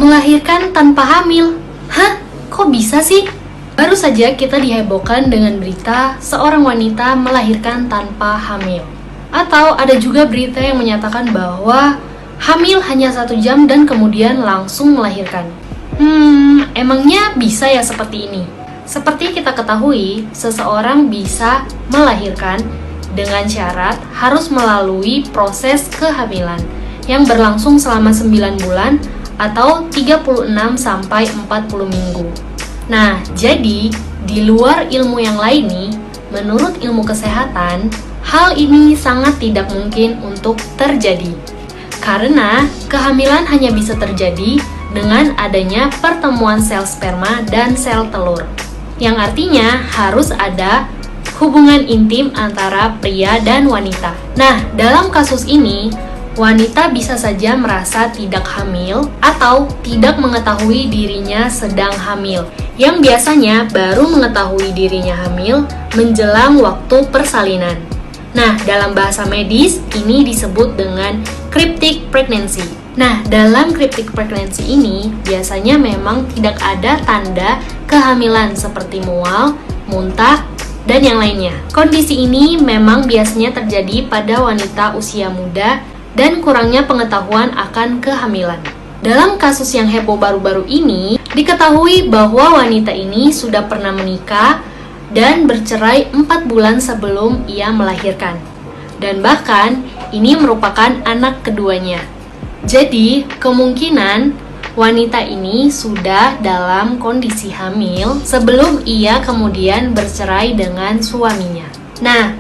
Melahirkan tanpa hamil? Hah? Kok bisa sih? Baru saja kita dihebohkan dengan berita seorang wanita melahirkan tanpa hamil. Atau ada juga berita yang menyatakan bahwa hamil hanya 1 jam dan kemudian langsung melahirkan. Emangnya bisa ya seperti ini? Seperti kita ketahui, seseorang bisa melahirkan dengan syarat harus melalui proses kehamilan yang berlangsung selama 9 bulan atau 36 sampai 40 minggu. Nah, jadi di luar ilmu yang lain nih, menurut ilmu kesehatan, hal ini sangat tidak mungkin untuk terjadi. Karena kehamilan hanya bisa terjadi dengan adanya pertemuan sel sperma dan sel telur. Yang artinya harus ada hubungan intim antara pria dan wanita. Nah, dalam kasus ini, wanita bisa saja merasa tidak hamil atau tidak mengetahui dirinya sedang hamil, yang biasanya baru mengetahui dirinya hamil menjelang waktu persalinan. Nah, dalam bahasa medis, ini disebut dengan cryptic pregnancy. Nah, dalam cryptic pregnancy ini, biasanya memang tidak ada tanda kehamilan seperti mual, muntah, dan yang lainnya. Kondisi ini memang biasanya terjadi pada wanita usia muda dan kurangnya pengetahuan akan kehamilan. Dalam kasus yang heboh baru-baru ini, diketahui bahwa wanita ini sudah pernah menikah dan bercerai 4 bulan sebelum ia melahirkan. Dan bahkan, ini merupakan anak keduanya. Jadi, kemungkinan wanita ini sudah dalam kondisi hamil sebelum ia kemudian bercerai dengan suaminya. Nah,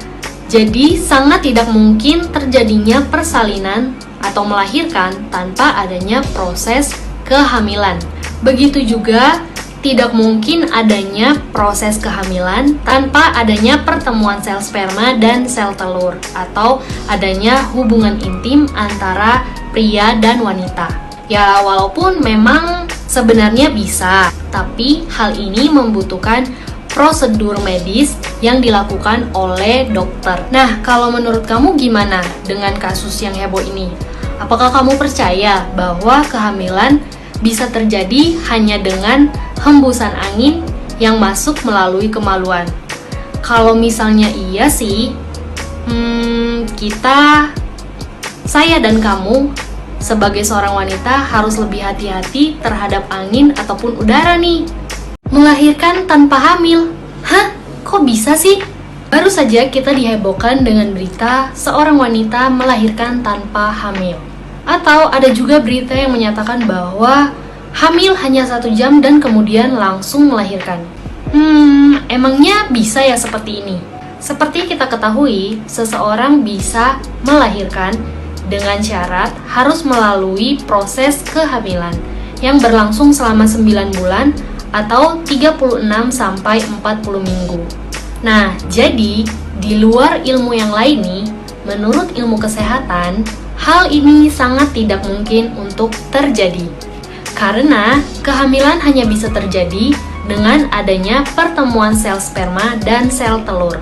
jadi sangat tidak mungkin terjadinya persalinan atau melahirkan tanpa adanya proses kehamilan. Begitu juga tidak mungkin adanya proses kehamilan tanpa adanya pertemuan sel sperma dan sel telur atau adanya hubungan intim antara pria dan wanita. Ya, walaupun memang sebenarnya bisa, tapi hal ini membutuhkan prosedur medis yang dilakukan oleh dokter. Nah, kalau menurut kamu gimana dengan kasus yang heboh ini? Apakah kamu percaya bahwa kehamilan bisa terjadi hanya dengan hembusan angin yang masuk melalui kemaluan? Kalau misalnya iya sih, saya dan kamu sebagai seorang wanita harus lebih hati-hati terhadap angin ataupun udara nih. Melahirkan tanpa hamil? Hah? Kok bisa sih? Baru saja kita dihebohkan dengan berita seorang wanita melahirkan tanpa hamil. Atau ada juga berita yang menyatakan bahwa hamil hanya 1 jam dan kemudian langsung melahirkan. Emangnya bisa ya seperti ini? Seperti kita ketahui, seseorang bisa melahirkan dengan syarat harus melalui proses kehamilan yang berlangsung selama 9 bulan atau 36 sampai 40 minggu. Nah, jadi di luar ilmu yang lain nih, menurut ilmu kesehatan, hal ini sangat tidak mungkin untuk terjadi. Karena kehamilan hanya bisa terjadi dengan adanya pertemuan sel sperma dan sel telur.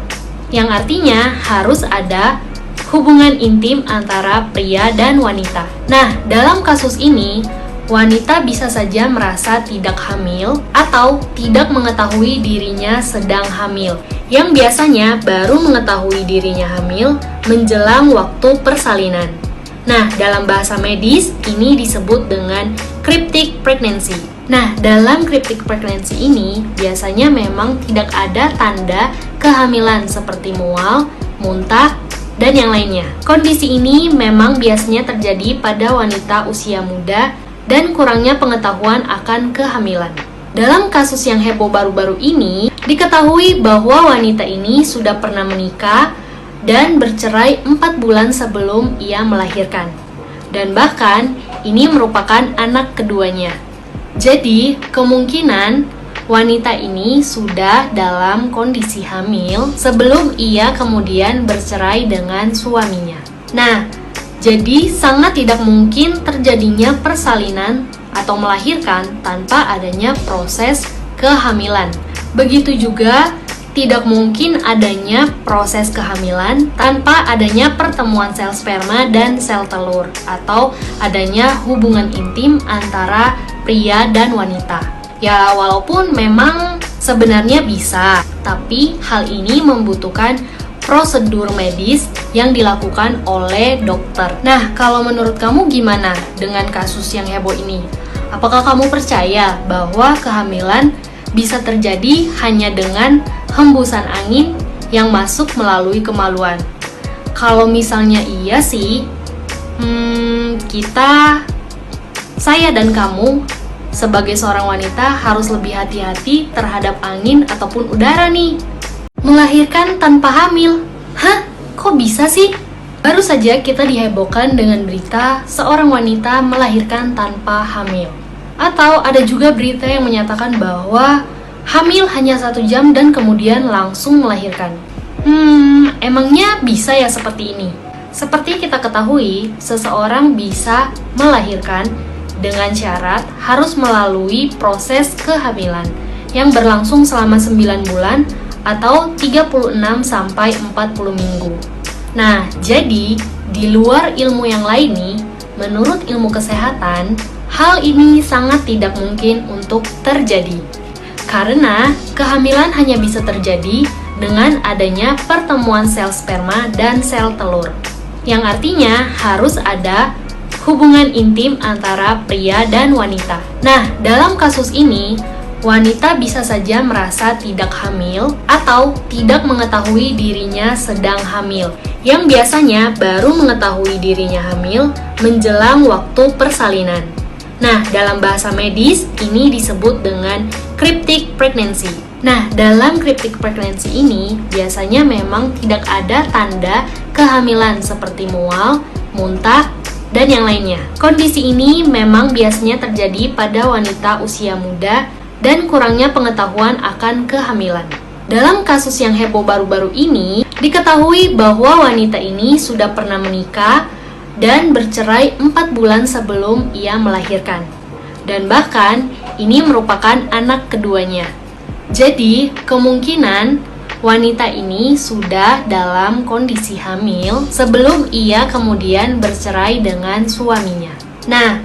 Yang artinya harus ada hubungan intim antara pria dan wanita. Nah, dalam kasus ini, wanita bisa saja merasa tidak hamil atau tidak mengetahui dirinya sedang hamil, yang biasanya baru mengetahui dirinya hamil menjelang waktu persalinan. Nah, dalam bahasa medis, ini disebut dengan cryptic pregnancy. Nah, dalam cryptic pregnancy ini, biasanya memang tidak ada tanda kehamilan seperti mual, muntah, dan yang lainnya. Kondisi ini memang biasanya terjadi pada wanita usia muda dan kurangnya pengetahuan akan kehamilan. Dalam kasus yang heboh baru-baru ini, diketahui bahwa wanita ini sudah pernah menikah dan bercerai 4 bulan sebelum ia melahirkan. Dan bahkan, ini merupakan anak keduanya. Jadi, kemungkinan wanita ini sudah dalam kondisi hamil sebelum ia kemudian bercerai dengan suaminya. Nah, jadi sangat tidak mungkin terjadinya persalinan atau melahirkan tanpa adanya proses kehamilan. Begitu juga tidak mungkin adanya proses kehamilan tanpa adanya pertemuan sel sperma dan sel telur atau adanya hubungan intim antara pria dan wanita. Ya, walaupun memang sebenarnya bisa, tapi hal ini membutuhkan prosedur medis yang dilakukan oleh dokter. Nah, kalau menurut kamu gimana dengan kasus yang heboh ini? Apakah kamu percaya bahwa kehamilan bisa terjadi hanya dengan hembusan angin yang masuk melalui kemaluan? Kalau misalnya iya sih, saya dan kamu sebagai seorang wanita harus lebih hati-hati terhadap angin ataupun udara nih. Melahirkan tanpa hamil? Hah? Kok bisa sih? Baru saja kita dihebohkan dengan berita seorang wanita melahirkan tanpa hamil. Atau ada juga berita yang menyatakan bahwa hamil hanya 1 jam dan kemudian langsung melahirkan. Emangnya bisa ya seperti ini? Seperti kita ketahui, seseorang bisa melahirkan dengan syarat harus melalui proses kehamilan yang berlangsung selama 9 bulan atau 36 sampai 40 minggu. Nah, jadi di luar ilmu yang lain nih, menurut ilmu kesehatan, hal ini sangat tidak mungkin untuk terjadi. Karena kehamilan hanya bisa terjadi dengan adanya pertemuan sel sperma dan sel telur, yang artinya harus ada hubungan intim antara pria dan wanita. Nah, dalam kasus ini, wanita bisa saja merasa tidak hamil atau tidak mengetahui dirinya sedang hamil, yang biasanya baru mengetahui dirinya hamil menjelang waktu persalinan. Nah, dalam bahasa medis, ini disebut dengan cryptic pregnancy. Nah, dalam cryptic pregnancy ini, biasanya memang tidak ada tanda kehamilan seperti mual, muntah, dan yang lainnya. Kondisi ini memang biasanya terjadi pada wanita usia muda dan kurangnya pengetahuan akan kehamilan. Dalam kasus yang heboh baru-baru ini, diketahui bahwa wanita ini sudah pernah menikah dan bercerai 4 bulan sebelum ia melahirkan. Dan bahkan, ini merupakan anak keduanya. Jadi, kemungkinan wanita ini sudah dalam kondisi hamil sebelum ia kemudian bercerai dengan suaminya. Nah,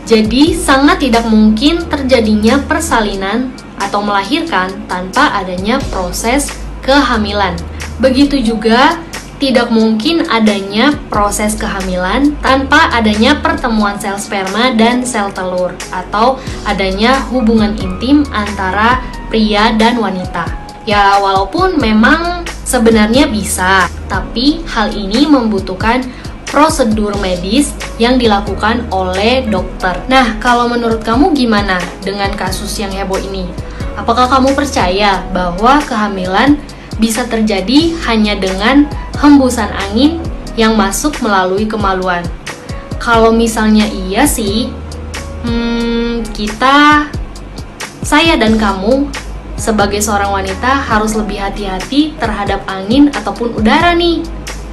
jadi sangat tidak mungkin terjadinya persalinan atau melahirkan tanpa adanya proses kehamilan. Begitu juga tidak mungkin adanya proses kehamilan tanpa adanya pertemuan sel sperma dan sel telur atau adanya hubungan intim antara pria dan wanita. Ya, walaupun memang sebenarnya bisa, tapi hal ini membutuhkan prosedur medis yang dilakukan oleh dokter. Nah, kalau menurut kamu gimana dengan kasus yang heboh ini? Apakah kamu percaya bahwa kehamilan bisa terjadi hanya dengan hembusan angin yang masuk melalui kemaluan? Kalau misalnya iya sih, saya dan kamu sebagai seorang wanita harus lebih hati-hati terhadap angin ataupun udara nih.